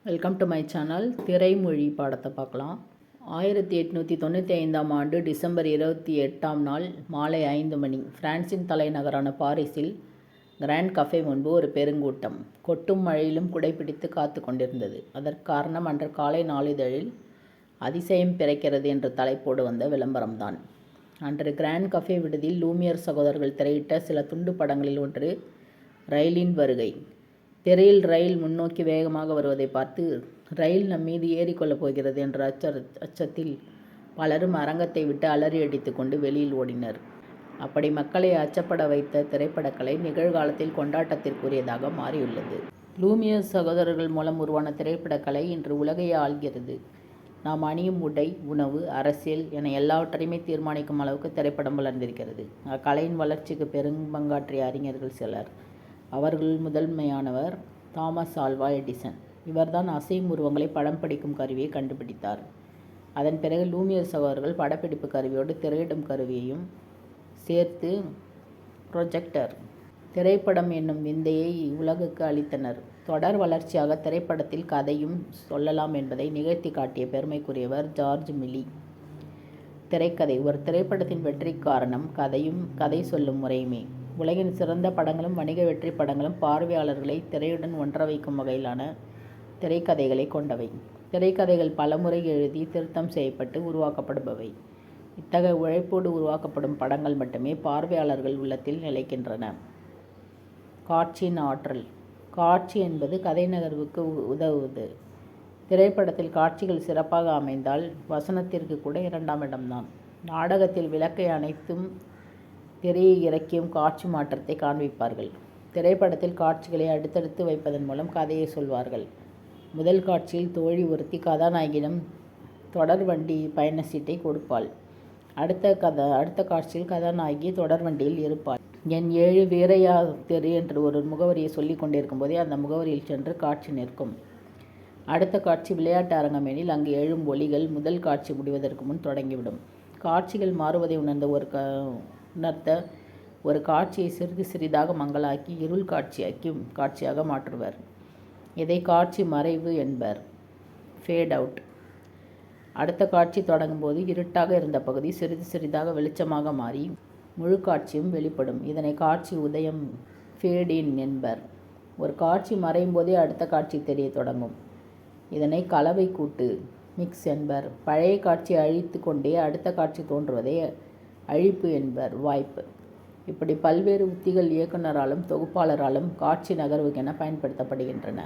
Welcome to my channel. திரைமொழி பாடத்தை பார்க்கலாம். 1895ஆம் ஆண்டு டிசம்பர் 28ஆம் நாள் மாலை 5 மணி பிரான்சின் தலைநகரான பாரிஸில் கிராண்ட் கஃபே முன்பு ஒரு பெருங்கூட்டம் கொட்டும் மழையிலும் குடைபிடித்து காத்து கொண்டிருந்தது. அதற்கு காரணம் அன்று காலை நாளிதழில் அதிசயம் பிறக்கிறது என்ற தலைப்போடு வந்த விளம்பரம்தான். அன்று கிராண்ட் கஃபே விடுதியில் லூமியர் சகோதரர்கள் திரையிட்ட சில துண்டு படங்களில் ஒன்று ரயிலின் வருகை. திரையில் ரயில் முன்னோக்கி வேகமாக வருவதை பார்த்து ரயில் நம்மீது ஏறிக்கொள்ளப் போகிறது என்ற அச்சத்தில் பலரும் அரங்கத்தை விட்டு அலறி அடித்து கொண்டு வெளியில் ஓடினர். அப்படி மக்களை அச்சப்பட வைத்த திரைப்படக்கலை நிகழ்காலத்தில் கொண்டாட்டத்திற்குரியதாக மாறியுள்ளது. லூமியர் சகோதரர்கள் மூலம் உருவான திரைப்படக்கலை இன்று உலகையே ஆள்கிறது. நாம் அணியும் உடை, உணவு, அரசியல் என எல்லாவற்றையுமே தீர்மானிக்கும் அளவுக்கு திரைப்படம் வளர்ந்திருக்கிறது. அக்கலையின் வளர்ச்சிக்கு பெரும்பங்காற்றிய அறிஞர்கள் சிலர். அவர்களுள் முதன்மையானவர் தாமஸ் ஆல்வா எடிசன். இவர்தான் அசையும் உருவங்களை படம் பிடிக்கும் கருவியை கண்டுபிடித்தார். அதன் பிறகு லூமியர் சகோதரர்கள் படப்பிடிப்பு கருவியோடு திரையிடும் கருவியையும் சேர்த்து ப்ரொஜெக்டர் திரைப்படம் என்னும் விந்தையை உலகுக்கு அளித்தனர். தொடர் வளர்ச்சியாக திரைப்படத்தில் கதையும் சொல்லலாம் என்பதை நிகழ்த்தி காட்டிய பெருமைக்குரியவர் ஜார்ஜ் மிலி. திரைக்கதை. ஒரு திரைப்படத்தின் வெற்றிக்கு காரணம் கதையும் கதை சொல்லும் முறையுமே. உலகின் சிறந்த படங்களும் வணிக வெற்றி படங்களும் பார்வையாளர்களை திரையுடன் ஒன்ற வைக்கும் வகையிலான திரைக்கதைகளை கொண்டவை. திரைக்கதைகள் பலமுறை எழுதி திருத்தம் செய்யப்பட்டு உருவாக்கப்படுபவை. இத்தகைய உழைப்போடு உருவாக்கப்படும் படங்கள் மட்டுமே பார்வையாளர்கள் உள்ளத்தில் நிலைக்கின்றன. காட்சியின் ஆற்றல். காட்சி என்பது கதை நகர்வுக்கு உதவுவது. திரைப்படத்தில் காட்சிகள் சிறப்பாக அமைந்தால் வசனத்திற்கு கூட 2ஆம் இடம்தான். நாடகத்தில் விளக்கை அனைத்தும் திரையை இறக்கியும் காட்சி மாற்றத்தை காண்பிப்பார்கள். திரைப்படத்தில் காட்சிகளை அடுத்தடுத்து வைப்பதன் மூலம் கதையை சொல்வார்கள். முதல் காட்சியில் தோழி ஒருத்தி கதாநாயகியிடம் தொடர் வண்டி பயண சீட்டை கொடுப்பாள். அடுத்த காட்சியில் கதாநாயகி தொடர் வண்டியில் இருப்பாள். என் 7 வீரையா தெரு என்று ஒரு முகவரியை சொல்லிக் கொண்டிருக்கும் போதே அந்த முகவரியில் சென்று காட்சி நிற்கும். அடுத்த காட்சி விளையாட்டு அரங்கம் எனில் அங்கு எழும் ஒலிகள் முதல் காட்சி முடிவதற்கு முன் தொடங்கிவிடும். காட்சிகள் மாறுவதை உணர்த்த ஒரு காட்சியை சிறிது சிறிதாக மங்கலாக்கி இருள் காட்சியாக மாற்றுவர். இதை காட்சி மறைவு என்பர். Fat out. அடுத்த காட்சி தொடங்கும் போது இருட்டாக இருந்த பகுதி சிறிது சிறிதாக வெளிச்சமாக மாறி முழு காட்சியும் வெளிப்படும். இதனை காட்சி உதயம் ஃபேட் இன் என்பர். ஒரு காட்சி மறையும் போதே அடுத்த காட்சி தெரிய தொடங்கும். இதனை கலவை கூட்டு மிக்ஸ் என்பர். பழைய காட்சியை அழித்து கொண்டே அடுத்த காட்சி தோன்றுவதை அழிப்பு என்பர். வாய்ப்பு. இப்படி பல்வேறு உத்திகள் இயக்குனராலும் தொகுப்பாளராலும் காட்சி நகர்வுக்கென பயன்படுத்தப்படுகின்றன.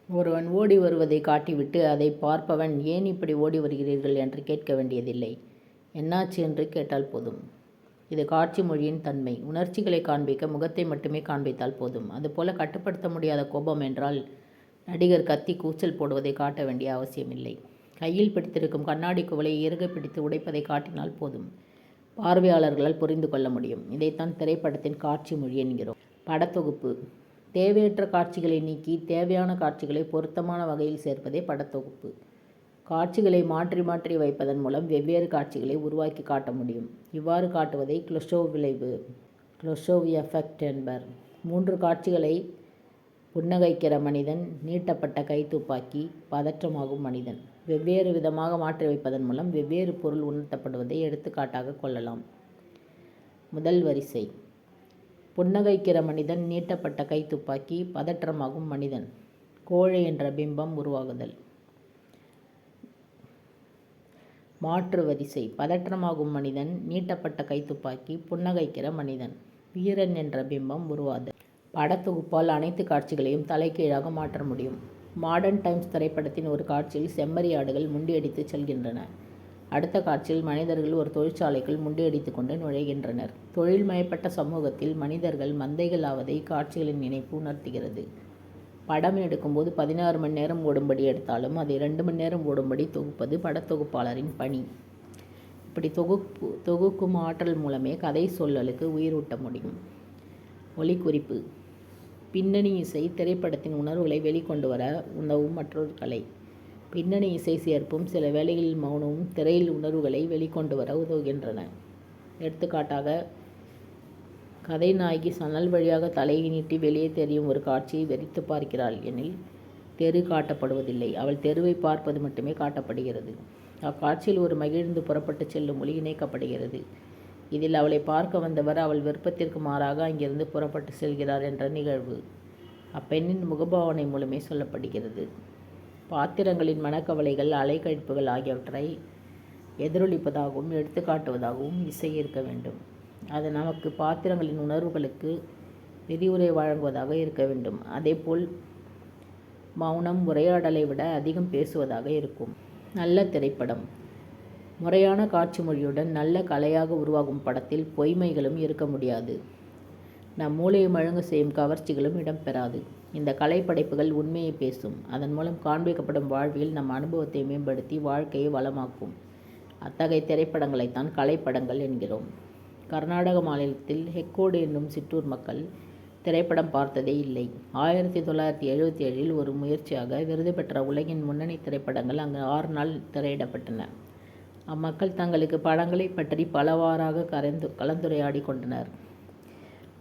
ஒருவன் ஓடி வருவதை காட்டிவிட்டு அதை பார்ப்பவன் ஏன் இப்படி ஓடி வருகிறீர்கள் என்று கேட்க வேண்டியதில்லை. என்னாச்சு என்று கேட்டால் போதும். இது காட்சி மொழியின் தன்மை. உணர்ச்சிகளை காண்பிக்க முகத்தை மட்டுமே காண்பித்தால் போதும். அதுபோல கட்டுப்படுத்த முடியாத கோபம் என்றால் நடிகர் கத்தி கூச்சல் போடுவதை காட்ட வேண்டிய அவசியமில்லை. கையில் பிடித்திருக்கும் கண்ணாடி குவளை இறுக பிடித்து உடைப்பதை காட்டினால் போதும். பார்வையாளர்களால் புரிந்து கொள்ள முடியும். இதைத்தான் திரைப்படத்தின் காட்சி மொழி என்கிறோம். படத்தொகுப்பு. தேவையற்ற காட்சிகளை நீக்கி தேவையான காட்சிகளை பொருத்தமான வகையில் சேர்ப்பதே படத்தொகுப்பு. காட்சிகளை மாற்றி மாற்றி வைப்பதன் மூலம் வெவ்வேறு காட்சிகளை உருவாக்கி காட்ட முடியும். இவ்வாறு காட்டுவதை க்ளோஷோவ் எஃபெக்ட் என்பர். 3 காட்சிகளை புன்னகைக்கிற மனிதன், நீட்டப்பட்ட கைத்துப்பாக்கி, பதற்றமாகும் மனிதன் வெவ்வேறு விதமாக மாற்றி வைப்பதன் மூலம் வெவ்வேறு பொருள் உணர்த்தப்படுவதை எடுத்துக்காட்டாக கொள்ளலாம். முதல் வரிசை. புன்னகைக்கிற மனிதன், நீட்டப்பட்ட கைத்துப்பாக்கி, பதற்றமாகும் மனிதன். கோழை என்ற பிம்பம் உருவாகுதல். மாற்று வரிசை. பதற்றமாகும் மனிதன், நீட்டப்பட்ட கைத்துப்பாக்கி, புன்னகைக்கிற மனிதன். வீரன் என்ற பிம்பம் உருவாதல். படத்தொகுப்பால் அனைத்து காட்சிகளையும் தலைகீழாக மாற்ற முடியும். மாடர்ன் டைம்ஸ் திரைப்படத்தின் ஒரு காட்சியில் செம்மறியாடுகள் முண்டியடித்து செல்கின்றன. அடுத்த காட்சியில் மனிதர்கள் ஒரு தொழிற்சாலைக்குள் முண்டியடித்து கொண்டு நுழைகின்றனர். தொழில்மயப்பட்ட சமூகத்தில் மனிதர்கள் மந்தைகள் ஆவதை காட்சிகளின் இணைப்பு உணர்த்துகிறது. படம் எடுக்கும்போது 16 மணி நேரம் ஓடும்படி எடுத்தாலும் அதை 2 மணி நேரம் ஓடும்படி தொகுப்பது படத்தொகுப்பாளரின் பணி. இப்படி தொகுக்கும் ஆற்றல் மூலமே கதை சொல்லலுக்கு உயிரூட்ட முடியும். ஒலிக்குறிப்பு. பின்னணி இசை திரைப்படத்தின் உணர்வுகளை வெளிக்கொண்டு வர உதவும் மற்றொரு கலை. பின்னணி இசை சேர்ப்பும் சில வேளைகளில் மௌனமும் திரையில் உணர்வுகளை வெளிக்கொண்டு வர உதவுகின்றன. எடுத்துக்காட்டாக கதைநாயகி சன்னல் வழியாக தலையை நீட்டி வெளியே தெரியும் ஒரு காட்சியை வெறித்து பார்க்கிறாள் எனில் தெரு காட்டப்படுவதில்லை. அவள் தெருவை பார்ப்பது மட்டுமே காட்டப்படுகிறது. அக்காட்சியில் ஒரு மகிழ்ந்து புறப்பட்டு செல்லும் ஒளி இணைக்கப்படுகிறது. இதில் அவளை பார்க்க வந்தவர் அவள் விருப்பத்திற்கு மாறாக அங்கிருந்து புறப்பட்டு செல்கிறார் என்ற நிகழ்வு அப்பெண்ணின் முகபாவனை மூலமே சொல்லப்படுகிறது. பாத்திரங்களின் மனக்கவலைகள், அலைக்கழிப்புகள் ஆகியவற்றை எதிரொலிப்பதாகவும் எடுத்துக்காட்டுவதாகவும் இசை இருக்க வேண்டும். அது நமக்கு பாத்திரங்களின் உணர்வுகளுக்கு விதிவுரை வழங்குவதாக இருக்க வேண்டும். அதேபோல் மௌனம் உரையாடலை விட அதிகம் பேசுவதாக இருக்கும். நல்ல திரைப்படம். முறையான காட்சி மொழியுடன் நல்ல கலையாக உருவாகும் படத்தில் பொய்மைகளும் இருக்க முடியாது. நம் மூளையை மழுங்க செய்யும் கவர்ச்சிகளும் இடம்பெறாது. இந்த கலைப்படைப்புகள் உண்மையை பேசும். அதன் மூலம் காண்பிக்கப்படும் வாழ்வில் நம் அனுபவத்தை மேம்படுத்தி வாழ்க்கையை வளமாக்கும். அத்தகைய திரைப்படங்களைத்தான் கலைப்படங்கள் என்கிறோம். கர்நாடக மாநிலத்தில் ஹெக்கோடு என்னும் சிற்றூர் மக்கள் திரைப்படம் பார்த்ததே இல்லை. 1977 ஒரு முயற்சியாக விருது பெற்ற உலகின் முன்னணி திரைப்படங்கள் அங்கு 6 நாள் திரையிடப்பட்டன. அம்மக்கள் தங்களுக்கு படங்களை பற்றி பலவாறாக கலந்துரையாடி கொண்டனர்.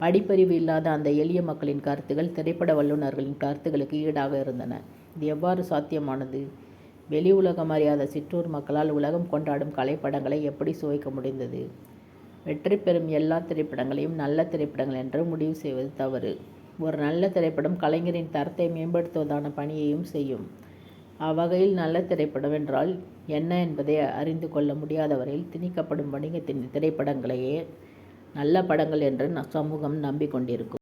படிப்பறிவு இல்லாத அந்த எளிய மக்களின் கருத்துக்கள் திரைப்பட வல்லுநர்களின் கருத்துக்களுக்கு ஈடாக இருந்தன. இது எவ்வாறு சாத்தியமானது? வெளி உலகம் அறியாத சிற்றூர் மக்களால் உலகம் கொண்டாடும் கலைப்படங்களை எப்படி சுவைக்க முடிந்தது? வெற்றி பெறும் எல்லா திரைப்படங்களையும் நல்ல திரைப்படங்கள் என்று முடிவு செய்வது தவறு. ஒரு நல்ல திரைப்படம் கலைஞரின் தரத்தை மேம்படுத்துவதான பணியையும் செய்யும். அவ்வகையில் நல்ல திரைப்படம் என்றால் என்ன என்பதை அறிந்து கொள்ள முடியாதவரையில் திணிக்கப்படும் வணிகத்தின் திரைப்படங்களையே நல்ல படங்கள் என்று சமூகம் நம்பிக்கொண்டிருக்கும்.